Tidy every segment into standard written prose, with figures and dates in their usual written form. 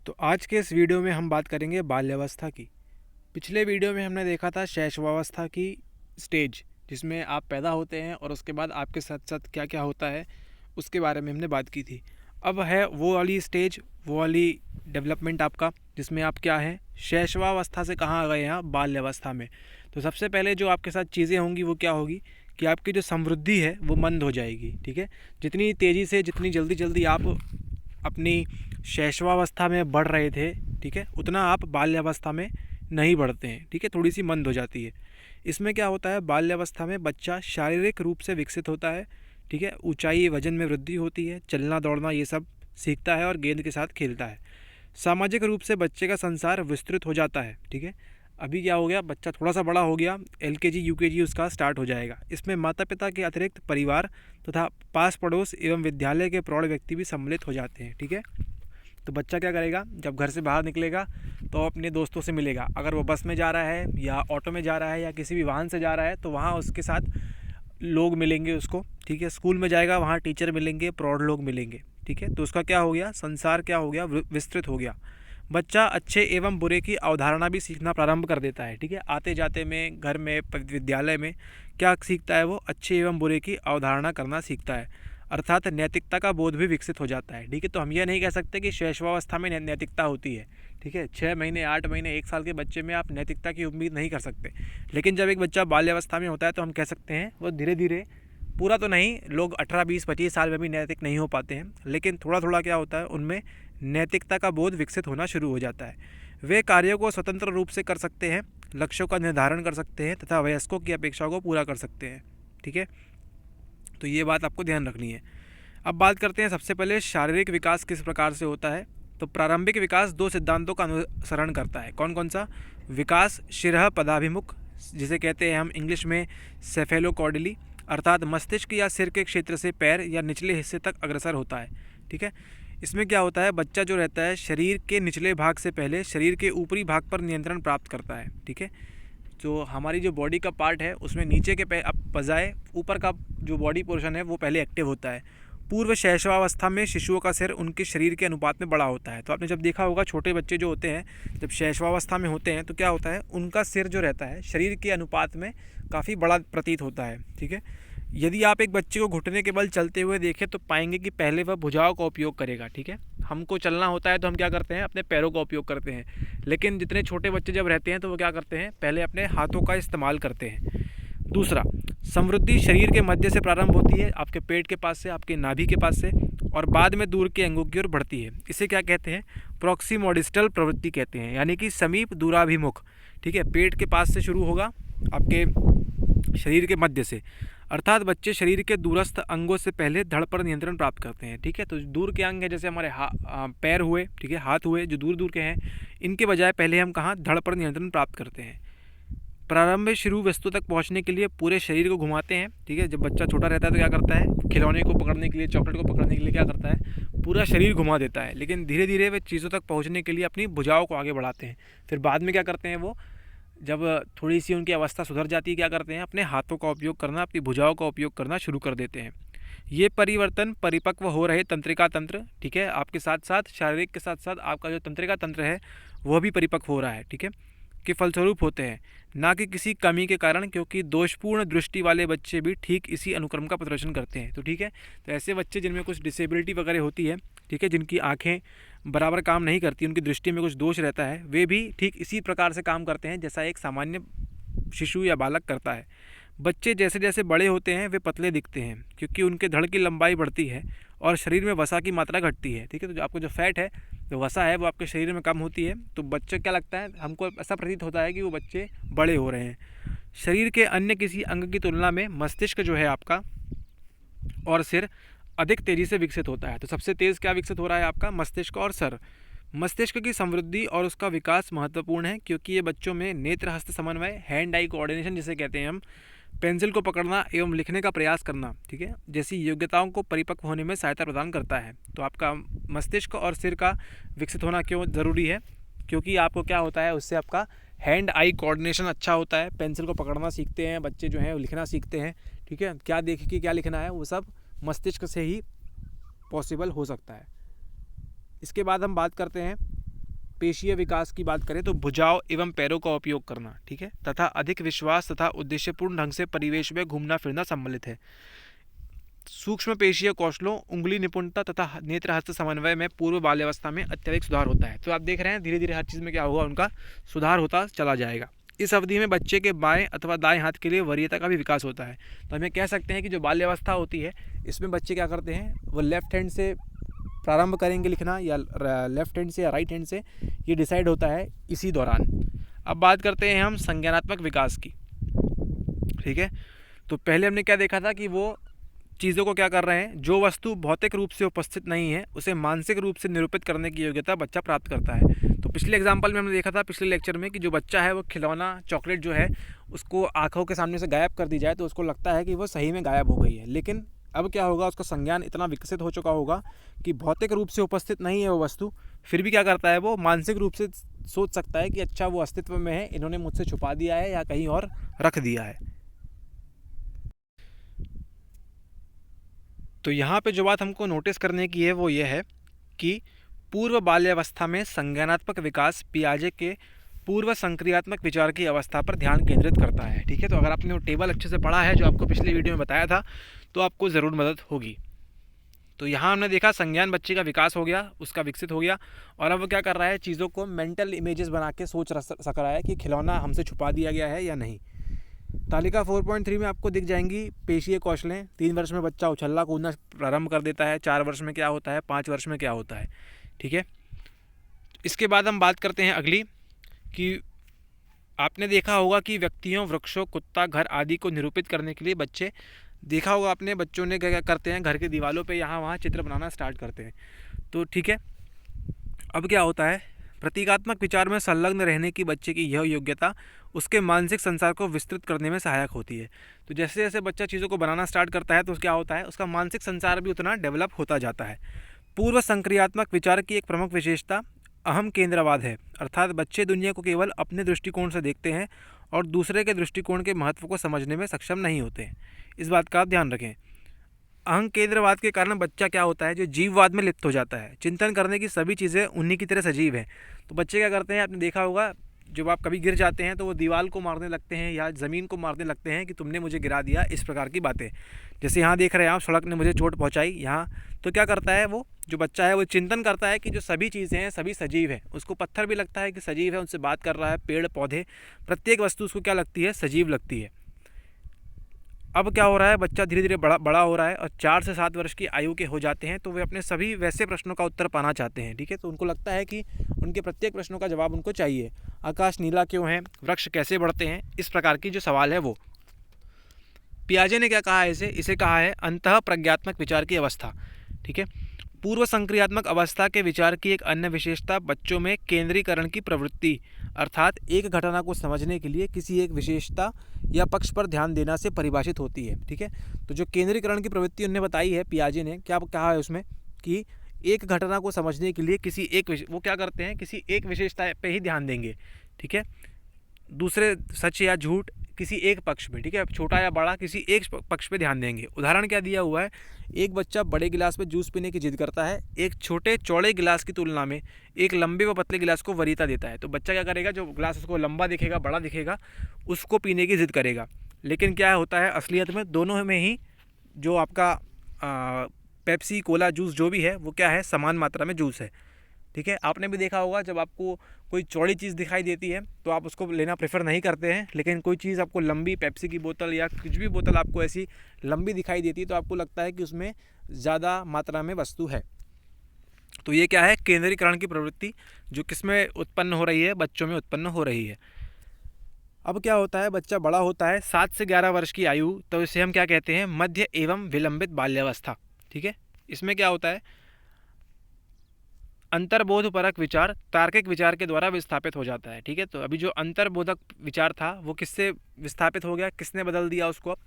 तो आज के इस वीडियो में हम बात करेंगे बाल्यावस्था की। पिछले वीडियो में हमने देखा था शैशवावस्था की स्टेज, जिसमें आप पैदा होते हैं और उसके बाद आपके साथ साथ क्या क्या होता है उसके बारे में हमने बात की थी। अब है वो वाली स्टेज, वो वाली डेवलपमेंट आपका, जिसमें आप क्या है शैशवावस्था से कहाँ आ गए हैं आप बाल्यावस्था में। तो सबसे पहले जो आपके साथ चीज़ें होंगी वो क्या होगी कि आपकी जो समृद्धि है वो मंद हो जाएगी। ठीक है, जितनी तेज़ी से जितनी जल्दी जल्दी आप अपनी शैशवावस्था में बढ़ रहे थे, ठीक है, उतना आप बाल्यावस्था में नहीं बढ़ते हैं। ठीक है, थोड़ी सी मंद हो जाती है। इसमें क्या होता है, बाल्यावस्था में बच्चा शारीरिक रूप से विकसित होता है। ठीक है, ऊंचाई वजन में वृद्धि होती है, चलना दौड़ना ये सब सीखता है और गेंद के साथ खेलता है। सामाजिक रूप से बच्चे का संसार विस्तृत हो जाता है। ठीक है, अभी क्या हो गया, बच्चा थोड़ा सा बड़ा हो गया, एलकेजी यूकेजी उसका स्टार्ट हो जाएगा। इसमें माता पिता के अतिरिक्त परिवार तथा पास पड़ोस एवं विद्यालय के प्रौढ़ व्यक्ति भी सम्मिलित हो जाते हैं। ठीक है, तो बच्चा क्या करेगा, जब घर से बाहर निकलेगा तो अपने दोस्तों से मिलेगा। अगर वो बस में जा रहा है या ऑटो में जा रहा है या किसी भी वाहन से जा रहा है तो वहाँ उसके साथ लोग मिलेंगे उसको। ठीक है, स्कूल में जाएगा, वहाँ टीचर मिलेंगे, प्रौढ़ लोग मिलेंगे। ठीक है, तो उसका क्या हो गया, संसार क्या हो गया, विस्तृत हो गया। बच्चा अच्छे एवं बुरे की अवधारणा भी सीखना प्रारंभ कर देता है। ठीक है, आते जाते में, घर में, विद्यालय में क्या सीखता है वो, अच्छे एवं बुरे की अवधारणा करना सीखता है, अर्थात नैतिकता का बोध भी विकसित हो जाता है। ठीक है, तो हम ये नहीं कह सकते कि शैशवावस्था में नैतिकता होती है। ठीक है, 6 महीने 8 महीने 1 साल के बच्चे में आप नैतिकता की उम्मीद नहीं कर सकते। लेकिन जब एक बच्चा बाल्यावस्था में होता है तो हम कह सकते हैं वो धीरे धीरे, पूरा तो नहीं, लोग 18 20 25 साल में भी नैतिक नहीं हो पाते हैं, लेकिन थोड़ा थोड़ा क्या होता है उनमें नैतिकता का बोध विकसित होना शुरू हो जाता है। वे कार्यों को स्वतंत्र रूप से कर सकते हैं, लक्ष्यों का निर्धारण कर सकते हैं तथा वयस्कों की अपेक्षाओं को पूरा कर सकते हैं। ठीक है, तो ये बात आपको ध्यान रखनी है। अब बात करते हैं सबसे पहले शारीरिक विकास किस प्रकार से होता है। तो प्रारंभिक विकास 2 सिद्धांतों का अनुसरण करता है। कौन कौन सा, विकास शिरः पदाभिमुख, जिसे कहते हैं हम इंग्लिश में सेफेलोकॉर्डिली, अर्थात मस्तिष्क या सिर के क्षेत्र से पैर या निचले हिस्से तक अग्रसर होता है। ठीक है, इसमें क्या होता है, बच्चा जो रहता है शरीर के निचले भाग से पहले शरीर के ऊपरी भाग पर नियंत्रण प्राप्त करता है। ठीक है, जो हमारी जो बॉडी का पार्ट है उसमें नीचे के बजाय ऊपर का जो बॉडी पोर्शन है वो पहले एक्टिव होता है। पूर्व शैशवावस्था में शिशुओं का सिर उनके शरीर के अनुपात में बड़ा होता है। तो आपने जब देखा होगा छोटे बच्चे जो होते हैं जब शैशवावस्था में होते हैं तो क्या होता है, उनका सिर जो रहता है शरीर के अनुपात में काफ़ी बड़ा प्रतीत होता है। ठीक है, यदि आप एक बच्चे को घुटने के बल चलते हुए देखें तो पाएंगे कि पहले वह भुजाओं का उपयोग करेगा। ठीक है, हमको चलना होता है तो हम क्या करते हैं, अपने पैरों का उपयोग करते हैं, लेकिन जितने छोटे बच्चे जब रहते हैं तो वो क्या करते हैं, पहले अपने हाथों का इस्तेमाल करते हैं। दूसरा, समृद्धि शरीर के मध्य से प्रारंभ होती है, आपके पेट के पास से, आपके नाभि के पास से, और बाद में दूर के अंगों की ओर बढ़ती है। इसे क्या कहते हैं, प्रॉक्सिमोडिस्टल प्रवृत्ति कहते हैं, यानी कि समीप दूराभिमुख। ठीक है, पेट के पास से शुरू होगा, आपके शरीर के मध्य से, अर्थात बच्चे शरीर के दूरस्थ अंगों से पहले धड़ पर नियंत्रण प्राप्त करते हैं। ठीक है, तो दूर के अंग है, जैसे हमारे पैर हुए, ठीक है, हाथ हुए, जो दूर दूर के हैं, इनके बजाय पहले हम कहाँ, धड़ पर नियंत्रण प्राप्त करते हैं। प्रारंभ शुरू वस्तु तक पहुंचने के लिए पूरे शरीर को घुमाते हैं। ठीक है, जब बच्चा छोटा रहता है तो क्या करता है, खिलौने को पकड़ने के लिए, चॉकलेट को पकड़ने के लिए क्या करता है, पूरा शरीर घुमा देता है, लेकिन धीरे धीरे वे चीज़ों तक पहुंचने के लिए अपनी भुजाओं को आगे बढ़ाते हैं। फिर बाद में क्या करते हैं वो, जब थोड़ी सी उनकी अवस्था सुधर जाती है, क्या करते हैं, अपने हाथों का उपयोग करना, अपनी भुजाओं का उपयोग करना शुरू कर देते हैं। ये परिवर्तन परिपक्व हो रहे तंत्रिका तंत्र, ठीक है, आपके साथ साथ शारीरिक के साथ साथ आपका जो तंत्रिका तंत्र है वह भी परिपक्व हो रहा है। ठीक है, के फलस्वरूप होते हैं, ना कि किसी कमी के कारण, क्योंकि दोषपूर्ण दृष्टि वाले बच्चे भी ठीक इसी अनुक्रम का प्रदर्शन करते हैं। तो ठीक है, तो ऐसे बच्चे जिनमें कुछ डिसेबिलिटी वगैरह होती है, ठीक है, जिनकी आंखें बराबर काम नहीं करती, उनकी दृष्टि में कुछ दोष रहता है, वे भी ठीक इसी प्रकार से काम करते हैं जैसा एक सामान्य शिशु या बालक करता है। बच्चे जैसे जैसे बड़े होते हैं वे पतले दिखते हैं, क्योंकि उनके धड़ की लंबाई बढ़ती है और शरीर में वसा की मात्रा घटती है। ठीक है, तो जो आपको जो फैट है, जो वसा है, वो आपके शरीर में कम होती है, तो बच्चे क्या लगता है, हमको ऐसा प्रतीत होता है कि वो बच्चे बड़े हो रहे हैं। शरीर के अन्य किसी अंग की तुलना में मस्तिष्क जो है आपका और सिर अधिक तेज़ी से विकसित होता है। तो सबसे तेज़ क्या विकसित हो रहा है आपका, मस्तिष्क और सिर। मस्तिष्क की समृद्धि और उसका विकास महत्वपूर्ण है, क्योंकि ये बच्चों में नेत्र हस्त समन्वय, हैंड आई कोऑर्डिनेशन जिसे कहते हैं हम, पेंसिल को पकड़ना एवं लिखने का प्रयास करना, ठीक है, जैसी योग्यताओं को परिपक्व होने में सहायता प्रदान करता है। तो आपका मस्तिष्क और सिर का विकसित होना क्यों ज़रूरी है, क्योंकि आपको क्या होता है, उससे आपका हैंड आई कोऑर्डिनेशन अच्छा होता है, पेंसिल को पकड़ना सीखते हैं बच्चे जो हैं, लिखना सीखते हैं। ठीक है, क्या देख के क्या लिखना है वो सब मस्तिष्क से ही पॉसिबल हो सकता है। इसके बाद हम बात करते हैं पेशीय विकास की बात करें तो भुजाओं एवं पैरों का उपयोग करना, ठीक है, तथा अधिक विश्वास तथा उद्देश्यपूर्ण ढंग से परिवेश में घूमना फिरना सम्मिलित है। सूक्ष्म पेशीय कौशलों, उंगली निपुणता तथा नेत्र हस्त समन्वय में पूर्व बाल्यावस्था में अत्यधिक सुधार होता है। तो आप देख रहे हैं धीरे धीरे हर चीज़ में क्या होगा, उनका सुधार होता चला जाएगा। इस अवधि में बच्चे के बाएं अथवा दाएं हाथ के लिए वरीयता का भी विकास होता है। तो हमें कह सकते हैं कि जो बाल्यावस्था होती है इसमें बच्चे क्या करते हैं, वो लेफ्ट हैंड से प्रारंभ करेंगे लिखना या लेफ्ट हैंड से या राइट हैंड से, ये डिसाइड होता है इसी दौरान। अब बात करते हैं हम संज्ञानात्मक विकास की, ठीक है। तो पहले हमने क्या देखा था कि वो चीज़ों को क्या कर रहे हैं, जो वस्तु भौतिक रूप से उपस्थित नहीं है उसे मानसिक रूप से निरूपित करने की योग्यता बच्चा प्राप्त करता है। तो पिछले एग्जाम्पल में हमने देखा था, पिछले लेक्चर में, कि जो बच्चा है वो खिलौना चॉकलेट जो है उसको आँखों के सामने से गायब कर दी जाए तो उसको लगता है कि वो सही में गायब हो गई है। लेकिन अब क्या होगा, उसका संज्ञान इतना विकसित हो चुका होगा कि भौतिक रूप से उपस्थित नहीं है वो वस्तु, फिर भी क्या करता है, वो मानसिक रूप से सोच सकता है कि अच्छा वो अस्तित्व में है, इन्होंने मुझसे छुपा दिया है या कहीं और रख दिया है। तो यहाँ पे जो बात हमको नोटिस करने की है वो ये है कि पूर्व बाल्यावस्था में संज्ञानात्मक विकास पियाजे के पूर्व संक्रियात्मक विचार की अवस्था पर ध्यान केंद्रित करता है, ठीक है। तो अगर आपने वो टेबल अच्छे से पढ़ा है जो आपको पिछली वीडियो में बताया था तो आपको ज़रूर मदद होगी। तो यहाँ हमने देखा संज्ञान बच्चे का विकास हो गया, उसका विकसित हो गया, और अब वो क्या कर रहा है, चीज़ों को मेंटल इमेजेस बना के सोच सक रहा है कि खिलौना हमसे छुपा दिया गया है या नहीं। तालिका 4.3 में आपको दिख जाएंगी पेशीय कौशलें। 3 वर्ष में बच्चा उछलना कूदना प्रारंभ कर देता है, 4 वर्ष में क्या होता है, 5 वर्ष में क्या होता है, ठीक है। इसके बाद हम बात करते हैं अगली, कि आपने देखा होगा कि व्यक्तियों, वृक्षों, कुत्ता, घर आदि को निरूपित करने के लिए बच्चे, देखा होगा आपने, बच्चों ने क्या करते हैं, घर के दीवारों पे यहाँ वहाँ चित्र बनाना स्टार्ट करते हैं। तो ठीक है, अब क्या होता है, प्रतीकात्मक विचार में संलग्न रहने की बच्चे की यह योग्यता उसके मानसिक संसार को विस्तृत करने में सहायक होती है। तो जैसे जैसे बच्चा चीज़ों को बनाना स्टार्ट करता है तो क्या होता है, उसका मानसिक संसार भी उतना डेवलप होता जाता है। पूर्व संक्रियात्मक विचार की एक प्रमुख विशेषता अहम केंद्रवाद है, अर्थात बच्चे दुनिया को केवल अपने दृष्टिकोण से देखते हैं और दूसरे के दृष्टिकोण के महत्व को समझने में सक्षम नहीं होते हैं। इस बात का आप ध्यान रखें। अहम केंद्रवाद के कारण बच्चा क्या होता है, जो जीववाद में लिप्त हो जाता है। चिंतन करने की सभी चीज़ें उन्हीं की तरह सजीव हैं। तो बच्चे क्या करते हैं, आपने देखा होगा, जब आप कभी गिर जाते हैं तो वो दीवार को मारने लगते हैं या ज़मीन को मारने लगते हैं कि तुमने मुझे गिरा दिया, इस प्रकार की बातें। जैसे यहाँ देख रहे हैं आप, सड़क ने मुझे चोट पहुँचाई यहाँ, तो क्या करता है वो जो बच्चा है वो चिंतन करता है कि जो सभी चीज़ें हैं सभी सजीव हैं। उसको पत्थर भी लगता है कि सजीव है, उनसे बात कर रहा है, पेड़ पौधे, प्रत्येक वस्तु उसको क्या लगती है, सजीव लगती है। अब क्या हो रहा है, बच्चा धीरे धीरे बड़ा हो रहा है और 4 से 7 वर्ष की आयु के हो जाते हैं तो वे अपने सभी वैसे प्रश्नों का उत्तर पाना चाहते हैं, ठीक है। तो उनको लगता है कि उनके प्रत्येक प्रश्नों का जवाब उनको चाहिए। आकाश नीला क्यों है, वृक्ष कैसे बढ़ते हैं, इस प्रकार की जो सवाल है वो। पियाजे ने क्या कहा है, इसे कहा है अंतः प्रज्ञात्मक विचार की अवस्था, ठीक है। पूर्व संक्रियात्मक अवस्था के विचार की एक अन्य विशेषता बच्चों में केंद्रीकरण की प्रवृत्ति, अर्थात एक घटना को समझने के लिए किसी एक विशेषता या पक्ष पर ध्यान देना से परिभाषित होती है, ठीक है। तो जो केंद्रीकरण की प्रवृत्ति उन्होंने बताई है, पियाजे ने क्या कहा है उसमें, कि एक घटना को समझने के लिए किसी एक वो क्या करते हैं, किसी एक विशेषता पे ही ध्यान देंगे, ठीक है। दूसरे सच या झूठ किसी एक पक्ष में, ठीक है, छोटा या बड़ा किसी एक पक्ष पे ध्यान देंगे। उदाहरण क्या दिया हुआ है, एक बच्चा बड़े गिलास में जूस पीने की जिद करता है, एक छोटे चौड़े गिलास की तुलना में एक लंबे व पतले गिलास को वरीयता देता है। तो बच्चा क्या करेगा, जो गिलास उसको लंबा दिखेगा, बड़ा दिखेगा, उसको पीने की जिद करेगा। लेकिन क्या होता है असलियत में, दोनों में ही जो आपका पेप्सी कोला जूस जो भी है वो क्या है, समान मात्रा में जूस है, ठीक है। आपने भी देखा होगा, जब आपको कोई चौड़ी चीज़ दिखाई देती है तो आप उसको लेना प्रेफर नहीं करते हैं, लेकिन कोई चीज़ आपको लंबी, पेप्सी की बोतल या कुछ भी बोतल आपको ऐसी लंबी दिखाई देती है तो आपको लगता है कि उसमें ज़्यादा मात्रा में वस्तु है। तो ये क्या है, केंद्रीकरण की प्रवृत्ति जो किसमें उत्पन्न हो रही है, बच्चों में उत्पन्न हो रही है। अब क्या होता है, बच्चा बड़ा होता है 7 से 11 वर्ष की आयु, तो इसे हम क्या कहते हैं, मध्य एवं विलंबित बाल्यावस्था, ठीक है। इसमें क्या होता है, अंतर्बोधपरक विचार तार्किक विचार के द्वारा विस्थापित हो जाता है, ठीक है। तो अभी जो अंतर्बोधक विचार था वो किससे विस्थापित हो गया, किसने बदल दिया उसको, अब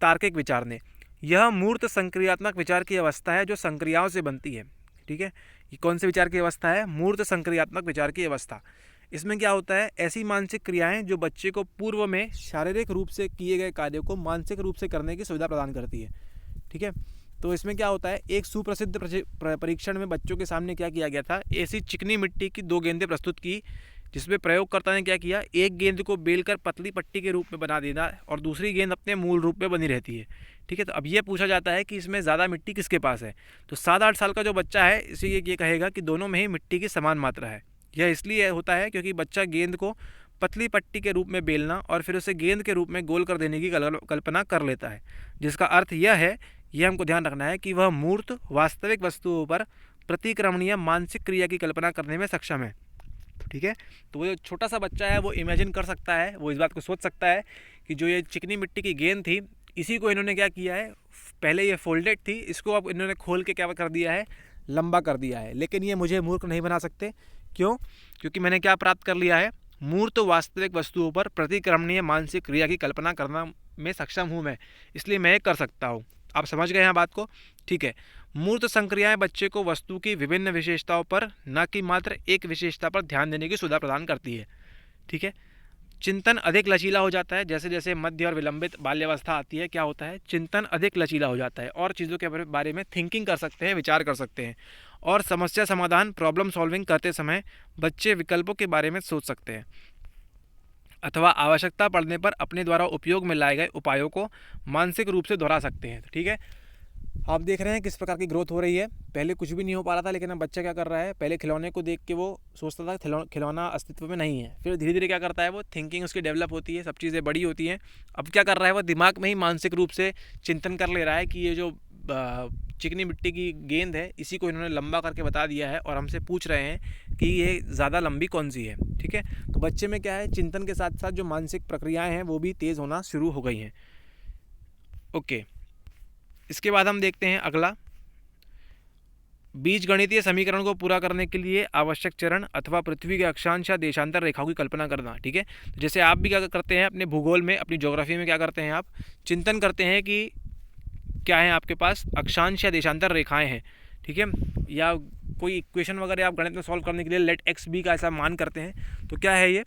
तार्किक विचार ने। यह मूर्त संक्रियात्मक विचार की अवस्था है जो संक्रियाओं से बनती है, ठीक है। ये कौन से विचार की अवस्था है, मूर्त संक्रियात्मक विचार की अवस्था। इसमें क्या होता है, ऐसी मानसिक क्रियाएं जो बच्चे को पूर्व में शारीरिक रूप से किए गए कार्यों को मानसिक रूप से करने की सुविधा प्रदान करती है, ठीक है। तो इसमें क्या होता है, एक सुप्रसिद्ध परीक्षण में बच्चों के सामने क्या किया गया था, ऐसी चिकनी मिट्टी की 2 गेंदें प्रस्तुत की जिसमें प्रयोगकर्ता ने क्या किया, एक गेंद को बेलकर पतली पट्टी के रूप में बना देना और दूसरी गेंद अपने मूल रूप में बनी रहती है। ठीक है, तो अब ये पूछा जाता है कि इसमें ज़्यादा मिट्टी किसके पास है। तो 7-8 साल का जो बच्चा है इसे ये कहेगा कि दोनों में ही मिट्टी की समान मात्रा है। यह इसलिए होता है क्योंकि बच्चा गेंद को पतली पट्टी के रूप में बेलना और फिर उसे गेंद के रूप में गोल कर देने की कल्पना कर लेता है, जिसका अर्थ यह है, यह हमको ध्यान रखना है कि वह मूर्त वास्तविक वस्तुओं पर प्रतिक्रमणीय मानसिक क्रिया की कल्पना करने में सक्षम है। ठीक है, तो वो जो छोटा सा बच्चा है वो इमेजिन कर सकता है, वो इस बात को सोच सकता है कि जो ये चिकनी मिट्टी की गेंद थी, इसी को इन्होंने क्या किया है, पहले ये फोल्डेड थी, इसको अब इन्होंने खोल के क्या कर दिया है, लंबा कर दिया है। लेकिन ये मुझे मूर्ख नहीं बना सकते। क्यों? क्योंकि मैंने क्या प्राप्त कर लिया है, मूर्त वास्तविक वस्तुओं पर प्रतिक्रमणीय मानसिक क्रिया की कल्पना करना में सक्षम हूँ मैं, इसलिए मैं ये कर सकता हूँ। आप समझ गए हैं बात को? ठीक है, मूर्त संक्रियाएं बच्चे को वस्तु की विभिन्न विशेषताओं पर न कि मात्र एक विशेषता पर ध्यान देने की सुविधा प्रदान करती है। ठीक है, चिंतन अधिक लचीला हो जाता है। जैसे जैसे मध्य और विलंबित बाल्यावस्था आती है, क्या होता है, चिंतन अधिक लचीला हो जाता है और चीज़ों के बारे में थिंकिंग कर सकते हैं, विचार कर सकते हैं और समस्या समाधान प्रॉब्लम सॉल्विंग करते समय बच्चे विकल्पों के बारे में सोच सकते हैं अथवा आवश्यकता पड़ने पर अपने द्वारा उपयोग में लाए गए उपायों को मानसिक रूप से दोहरा सकते हैं। ठीक है, आप देख रहे हैं किस प्रकार की ग्रोथ हो रही है। पहले कुछ भी नहीं हो पा रहा था, लेकिन अब बच्चा क्या कर रहा है, पहले खिलौने को देख के वो सोचता था खिलौना अस्तित्व में नहीं है, फिर धीरे धीरे क्या करता है, वो थिंकिंग उसकी डेवलप होती है, सब चीज़ें बड़ी होती हैं। अब क्या कर रहा है, वो दिमाग में ही मानसिक रूप से चिंतन कर ले रहा है कि ये जो चिकनी मिट्टी की गेंद है, इसी को इन्होंने लंबा करके बता दिया है और हमसे पूछ रहे हैं कि ये ज़्यादा लंबी कौन सी है। ठीक है, तो बच्चे में क्या है, चिंतन के साथ साथ जो मानसिक प्रक्रियाएँ हैं वो भी तेज़ होना शुरू हो गई हैं। ओके, इसके बाद हम देखते हैं अगला, बीजगणितीय समीकरण को पूरा करने के लिए आवश्यक चरण अथवा पृथ्वी के अक्षांश या देशांतर रेखाओं की कल्पना करना। ठीक है, तो जैसे आप भी क्या करते हैं अपने भूगोल में, अपनी ज्योग्राफी में क्या करते हैं, आप चिंतन करते हैं कि क्या है आपके पास, अक्षांश या देशांतर रेखाएं हैं। ठीक है, या कोई इक्वेशन वगैरह आप गणित में सॉल्व करने के लिए लेट एक्स बी का ऐसा मान करते हैं, तो क्या है ये,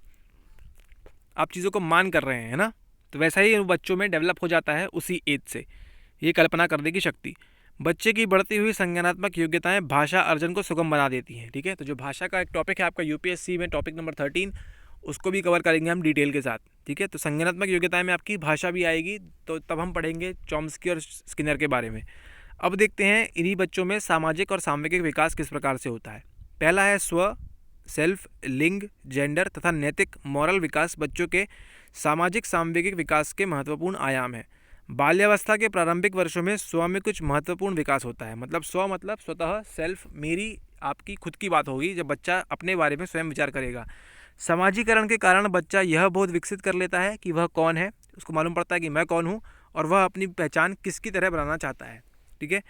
आप चीज़ों को मान कर रहे हैं ना। तो वैसा ही बच्चों में डेवलप हो जाता है उसी एज से ये कल्पना करने की शक्ति। बच्चे की बढ़ती हुई संज्ञानात्मक योग्यताएं भाषा अर्जन को सुगम बना देती हैं। ठीक है, तो जो भाषा का एक टॉपिक है आपका यूपीएससी में, टॉपिक नंबर 13, उसको भी कवर करेंगे हम डिटेल के साथ। ठीक है, तो संज्ञानात्मक योग्यताएं में आपकी भाषा भी आएगी, तो तब हम पढ़ेंगे चॉम्स्की और स्किनर के बारे में। अब देखते हैं इन्हीं बच्चों में सामाजिक और सामूहिक विकास किस प्रकार से होता है। पहला है स्व, सेल्फ, लिंग, जेंडर तथा नैतिक मॉरल विकास बच्चों के सामाजिक सामूहिक विकास के महत्वपूर्ण आयाम है। बाल्यावस्था के प्रारंभिक वर्षों में स्व में कुछ महत्वपूर्ण विकास होता है। मतलब स्व मतलब स्वतः, सेल्फ मेरी आपकी खुद की बात होगी जब बच्चा अपने बारे में स्वयं विचार करेगा। समाजीकरण के कारण बच्चा यह बोध विकसित कर लेता है कि वह कौन है, उसको मालूम पड़ता है कि मैं कौन हूँ और वह अपनी पहचान किसकी तरह बनाना चाहता है। ठीक है,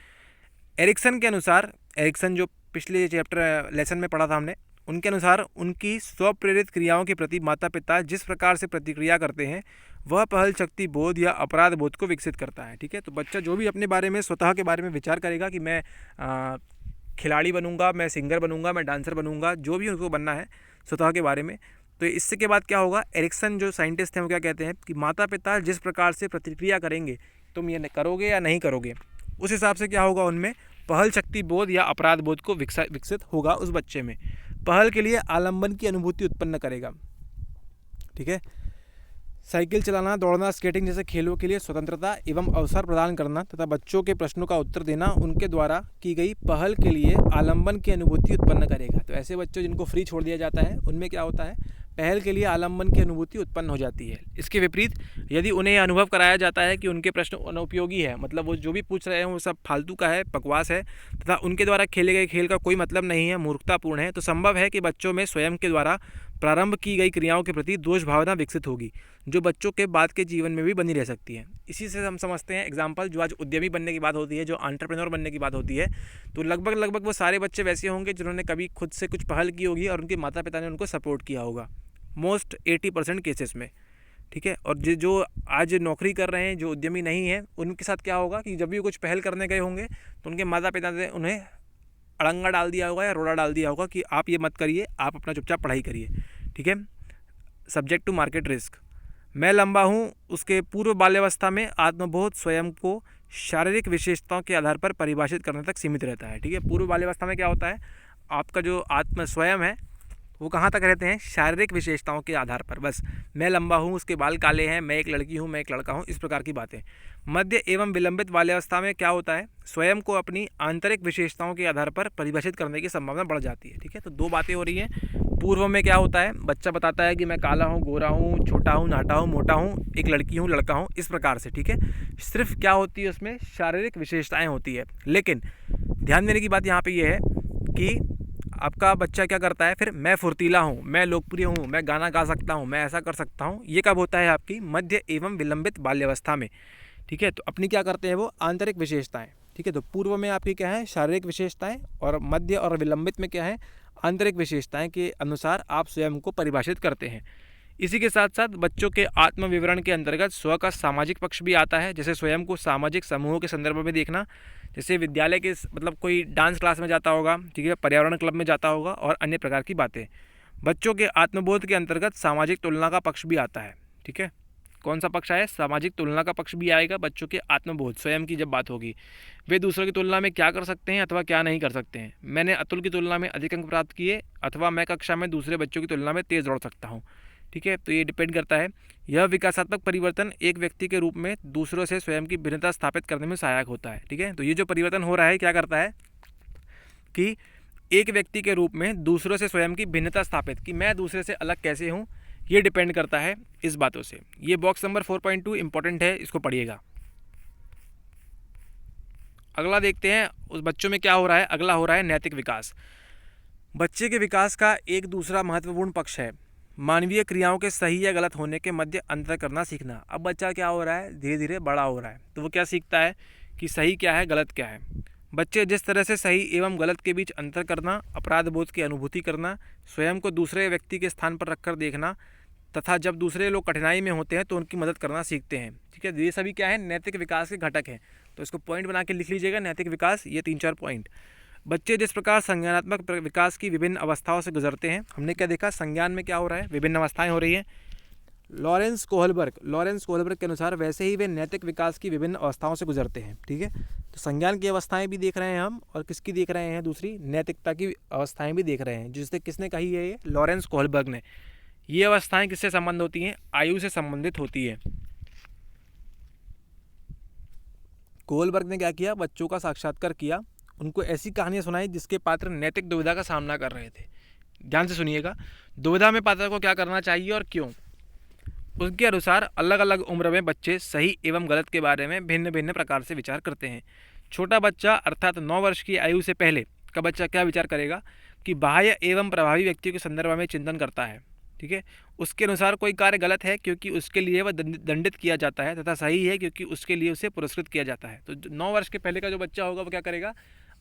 एरिक्सन के अनुसार, एरिक्सन जो पिछले चैप्टर लेसन में पढ़ा था हमने, उनके अनुसार उनकी स्वप्रेरित क्रियाओं के प्रति माता पिता जिस प्रकार से प्रतिक्रिया करते हैं वह पहल शक्ति बोध या अपराध बोध को विकसित करता है। ठीक है, तो बच्चा जो भी अपने बारे में, स्वतः के बारे में विचार करेगा कि मैं खिलाड़ी बनूंगा, मैं सिंगर बनूंगा, मैं डांसर बनूंगा, जो भी उनको बनना है स्वतः के बारे में, तो इससे के बाद क्या होगा, एरिक्सन जो साइंटिस्ट हैं वो क्या कहते हैं कि माता पिता जिस प्रकार से प्रतिक्रिया करेंगे, तुम ये करोगे या नहीं करोगे, उस हिसाब से क्या होगा, उनमें पहल शक्ति बोध या अपराध बोध को विकसित होगा उस बच्चे में। पहल के लिए आलंबन की अनुभूति उत्पन्न करेगा। ठीक है, साइकिल चलाना, दौड़ना, स्केटिंग जैसे खेलों के लिए स्वतंत्रता एवं अवसर प्रदान करना तथा बच्चों के प्रश्नों का उत्तर देना उनके द्वारा की गई पहल के लिए आलंबन की अनुभूति उत्पन्न करेगा। तो ऐसे बच्चों जिनको फ्री छोड़ दिया जाता है उनमें क्या होता है, पहल के लिए आलंबन की अनुभूति उत्पन्न हो जाती है। इसके विपरीत यदि उन्हें यह अनुभव कराया जाता है कि उनके प्रश्न अनुपयोगी है, मतलब वो जो भी पूछ रहे हैं वो सब फालतू का है, बकवास है तथा उनके द्वारा खेले गए खेल का कोई मतलब नहीं है, मूर्खतापूर्ण है, तो संभव है कि बच्चों में स्वयं के द्वारा प्रारंभ की गई क्रियाओं के प्रति दोष भावना विकसित होगी, जो बच्चों के बाद के जीवन में भी बनी रह सकती है। इसी से हम समझते हैं एग्जाम्पल, जो आज उद्यमी बनने की बात होती है, जो एंटरप्रेन्योर बनने की बात होती है, तो लगभग वो सारे बच्चे वैसे होंगे जिन्होंने कभी खुद से कुछ पहल की होगी और उनके माता पिता ने उनको सपोर्ट किया होगा, मोस्ट 80% केसेस में। ठीक है, और जो आज नौकरी कर रहे हैं, जो उद्यमी नहीं है, उनके साथ क्या होगा कि जब भी कुछ पहल करने गए होंगे तो उनके माता पिता ने उन्हें अड़ंगा डाल दिया होगा या रोड़ा डाल दिया होगा कि आप ये मत करिए, आप अपना चुपचाप पढ़ाई करिए। ठीक है, सब्जेक्ट टू मार्केट रिस्क। मैं लंबा हूँ, उसके पूर्व बाल्यावस्था में आत्मबोध, स्वयं को शारीरिक विशेषताओं के आधार पर परिभाषित करने तक सीमित रहता है। ठीक है, पूर्व बाल्यावस्था में क्या होता है, आपका जो आत्म स्वयं है वो कहाँ तक रहते हैं, शारीरिक विशेषताओं के आधार पर, बस मैं लंबा हूँ, उसके बाल काले हैं, मैं एक लड़की हूँ, मैं एक लड़का हूँ, इस प्रकार की बातें। मध्य एवं विलंबित बाल्यावस्था में क्या होता है, स्वयं को अपनी आंतरिक विशेषताओं के आधार पर परिभाषित करने की संभावना बढ़ जाती है। ठीक है, तो दो बातें हो रही हैं। पूर्व में क्या होता है, बच्चा बताता है कि मैं काला हूँ, गोरा हूँ, छोटा हूँ, नाटा हूँ, मोटा हूँ, एक लड़की हूँ, लड़का हूँ, इस प्रकार से। ठीक है, सिर्फ क्या होती है उसमें, शारीरिक विशेषताएँ होती है। लेकिन ध्यान देने की बात यहाँ पर यह है कि आपका बच्चा क्या करता है, फिर मैं फुर्तीला हूँ, मैं लोकप्रिय हूँ, मैं गाना गा सकता हूँ, मैं ऐसा कर सकता हूँ, ये कब होता है, आपकी मध्य एवं विलंबित बाल्यावस्था में। ठीक है, तो अपनी क्या करते हैं वो आंतरिक विशेषताएं। ठीक है, तो पूर्व में आपकी क्या है, शारीरिक विशेषताएं, और मध्य और विलंबित में क्या है, आंतरिक विशेषताएं के अनुसार आप स्वयं को परिभाषित करते हैं। इसी के साथ साथ बच्चों के आत्म विवरण के अंतर्गत स्व का सामाजिक पक्ष भी आता है, जैसे स्वयं को सामाजिक समूहों के संदर्भ में देखना, जैसे विद्यालय के मतलब कोई डांस क्लास में जाता होगा, ठीक है, पर्यावरण क्लब में जाता होगा, और अन्य प्रकार की बातें। बच्चों के आत्मबोध के अंतर्गत सामाजिक तुलना का पक्ष भी आता है। ठीक है, कौन सा पक्ष आया, सामाजिक तुलना का पक्ष भी आएगा। बच्चों के आत्मबोध, स्वयं की जब बात होगी, वे दूसरों की तुलना में क्या कर सकते हैं अथवा क्या नहीं कर सकते हैं। मैंने अतुल की तुलना में अधिक अंक प्राप्त किए, अथवा मैं कक्षा में दूसरे बच्चों की तुलना में तेज़ दौड़ सकता हूँ। ठीक है, तो ये डिपेंड करता है। यह विकासात्मक परिवर्तन एक व्यक्ति के रूप में दूसरों से स्वयं की भिन्नता स्थापित करने में सहायक होता है। ठीक है, तो ये जो परिवर्तन हो रहा है क्या करता है कि एक व्यक्ति के रूप में दूसरों से स्वयं की भिन्नता स्थापित, कि मैं दूसरे से अलग कैसे हूँ, ये डिपेंड करता है इस बातों से। ये बॉक्स नंबर 4.2 इंपॉर्टेंट है, इसको पढ़िएगा। अगला देखते हैं उस बच्चों में क्या हो रहा है। अगला हो रहा है नैतिक विकास। बच्चे के विकास का एक दूसरा महत्वपूर्ण पक्ष है मानवीय क्रियाओं के सही या गलत होने के मध्य अंतर करना सीखना। अब बच्चा क्या हो रहा है, धीरे धीरे बड़ा हो रहा है, तो वो क्या सीखता है कि सही क्या है, गलत क्या है। बच्चे जिस तरह से सही एवं गलत के बीच अंतर करना, अपराध बोध की अनुभूति करना, स्वयं को दूसरे व्यक्ति के स्थान पर रखकर देखना, तथा जब दूसरे लोग कठिनाई में होते हैं तो उनकी मदद करना सीखते हैं। ठीक है, ये सभी क्या है, नैतिक विकास के घटक हैं। तो इसको पॉइंट बना के लिख लीजिएगा, नैतिक विकास, ये 3-4 पॉइंट। बच्चे जिस प्रकार संज्ञानात्मक विकास की विभिन्न अवस्थाओं से गुजरते हैं, हमने क्या देखा, संज्ञान में क्या हो रहा है, विभिन्न अवस्थाएं हो रही हैं। लॉरेंस कोहलबर्ग के अनुसार वैसे ही वे नैतिक विकास की विभिन्न अवस्थाओं से गुजरते हैं। ठीक है, तो संज्ञान की अवस्थाएं भी देख रहे हैं हम, और किसकी देख रहे हैं, दूसरी नैतिकता की अवस्थाएं भी देख रहे हैं, जिससे किसने कही है, ये लॉरेंस कोहलबर्ग ने। ये अवस्थाएं किससे संबंध होती हैं, आयु से संबंधित होती है। कोहलबर्ग ने क्या किया, बच्चों का साक्षात्कार किया, उनको ऐसी कहानियाँ सुनाई जिसके पात्र नैतिक दुविधा का सामना कर रहे थे। ध्यान से सुनिएगा, दुविधा में पात्र को क्या करना चाहिए और क्यों। उसके अनुसार अलग अलग उम्र में बच्चे सही एवं गलत के बारे में भिन्न भिन्न प्रकार से विचार करते हैं। छोटा बच्चा अर्थात 9 वर्ष की आयु से पहले का बच्चा क्या विचार करेगा कि बाह्य एवं प्रभावी व्यक्तियों के संदर्भ में चिंतन करता है। ठीक है, उसके अनुसार कोई कार्य गलत है क्योंकि उसके लिए वह दंडित किया जाता है, तथा सही है क्योंकि उसके लिए उसे पुरस्कृत किया जाता है। तो 9 वर्ष के पहले का जो बच्चा होगा वो क्या करेगा,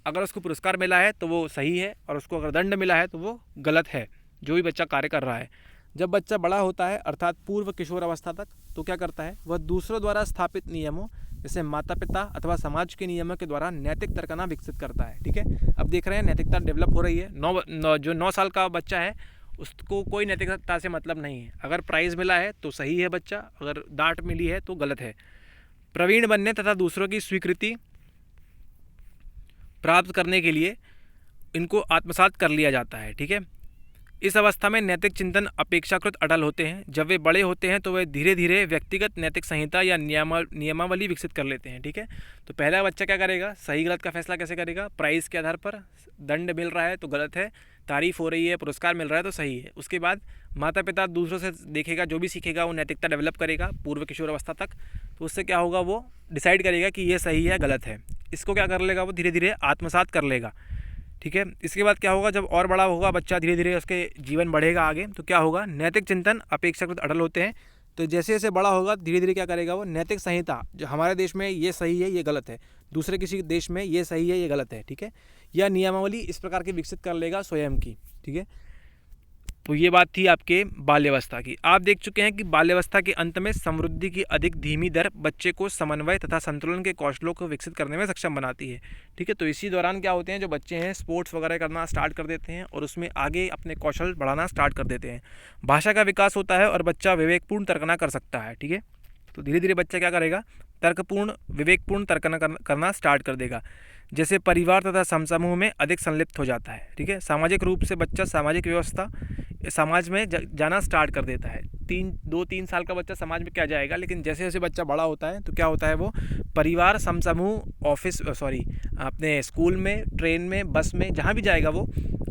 अगर उसको पुरस्कार मिला है तो वो सही है, और उसको अगर दंड मिला है तो वो गलत है, जो भी बच्चा कार्य कर रहा है। जब बच्चा बड़ा होता है अर्थात पूर्व किशोर अवस्था तक, तो क्या करता है, वह दूसरों द्वारा स्थापित नियमों जैसे माता पिता अथवा समाज के नियमों के द्वारा नैतिक तर्कना विकसित करता है। ठीक है, अब देख रहे हैं नैतिकता डेवलप हो रही है। जो 9 साल का बच्चा है उसको कोई नैतिकता से मतलब नहीं है। अगर प्राइज़ मिला है तो सही है बच्चा, अगर डांट मिली है तो गलत है। प्रवीण बनने तथा दूसरों की स्वीकृति प्राप्त करने के लिए इनको आत्मसात कर लिया जाता है। ठीक है, इस अवस्था में नैतिक चिंतन अपेक्षाकृत अटल होते हैं। जब वे बड़े होते हैं तो वे धीरे धीरे व्यक्तिगत नैतिक संहिता या नियमावली विकसित कर लेते हैं। ठीक है, तो पहला बच्चा क्या करेगा, सही गलत का फैसला कैसे करेगा, प्राइज़ के आधार पर। दंड मिल रहा है तो गलत है, तारीफ हो रही है, पुरस्कार मिल रहा है तो सही है। उसके बाद माता पिता दूसरों से देखेगा, जो भी सीखेगा वो नैतिकता डेवलप करेगा पूर्व किशोर अवस्था तक। तो उससे क्या होगा, वो डिसाइड करेगा कि ये सही है गलत है। इसको क्या कर लेगा, वो धीरे धीरे आत्मसात कर लेगा। ठीक है, इसके बाद क्या होगा, जब और बड़ा होगा बच्चा, धीरे धीरे उसके जीवन बढ़ेगा आगे, तो क्या होगा, नैतिक चिंतन अपेक्षाकृत अटल होते हैं। तो जैसे जैसे बड़ा होगा धीरे धीरे क्या करेगा, वो नैतिक संहिता, जो हमारे देश में ये सही है ये गलत है, दूसरे किसी देश में ये सही है ये गलत है, ठीक है, या नियमावली इस प्रकार की विकसित कर लेगा स्वयं की। ठीक है, तो ये बात थी आपके बाल्यावस्था की। आप देख चुके हैं कि बाल्यावस्था के अंत में समृद्धि की अधिक धीमी दर बच्चे को समन्वय तथा संतुलन के कौशलों को विकसित करने में सक्षम बनाती है। ठीक है, तो इसी दौरान क्या होते हैं, जो बच्चे हैं स्पोर्ट्स वगैरह करना स्टार्ट कर देते हैं और उसमें आगे अपने कौशल बढ़ाना स्टार्ट कर देते हैं। भाषा का विकास होता है और बच्चा विवेकपूर्ण तर्कना कर सकता है। ठीक है, तो धीरे धीरे बच्चा क्या करेगा, तर्कपूर्ण विवेकपूर्ण तर्क करना स्टार्ट कर देगा। जैसे परिवार तथा समूह में अधिक संलिप्त हो जाता है। ठीक है, सामाजिक रूप से बच्चा सामाजिक व्यवस्था समाज में जाना स्टार्ट कर देता है। 2-3 साल का बच्चा समाज में क्या जाएगा, लेकिन जैसे जैसे बच्चा बड़ा होता है तो क्या होता है, वो परिवार समूह ऑफिस अपने स्कूल में, ट्रेन में, बस में, जहाँ भी जाएगा वो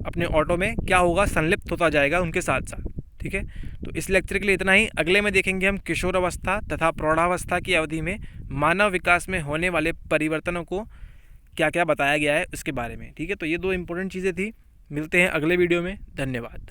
अपने ऑटो में क्या होगा, संलिप्त होता जाएगा उनके साथ साथ। ठीक है, तो इस लेक्चर के लिए इतना ही। अगले में देखेंगे हम किशोरावस्था तथा प्रौढ़ावस्था की अवधि में मानव विकास में होने वाले परिवर्तनों को क्या क्या बताया गया है उसके बारे में। ठीक है, तो ये 2 इंपॉर्टेंट चीज़ें थी। मिलते हैं अगले वीडियो में। धन्यवाद।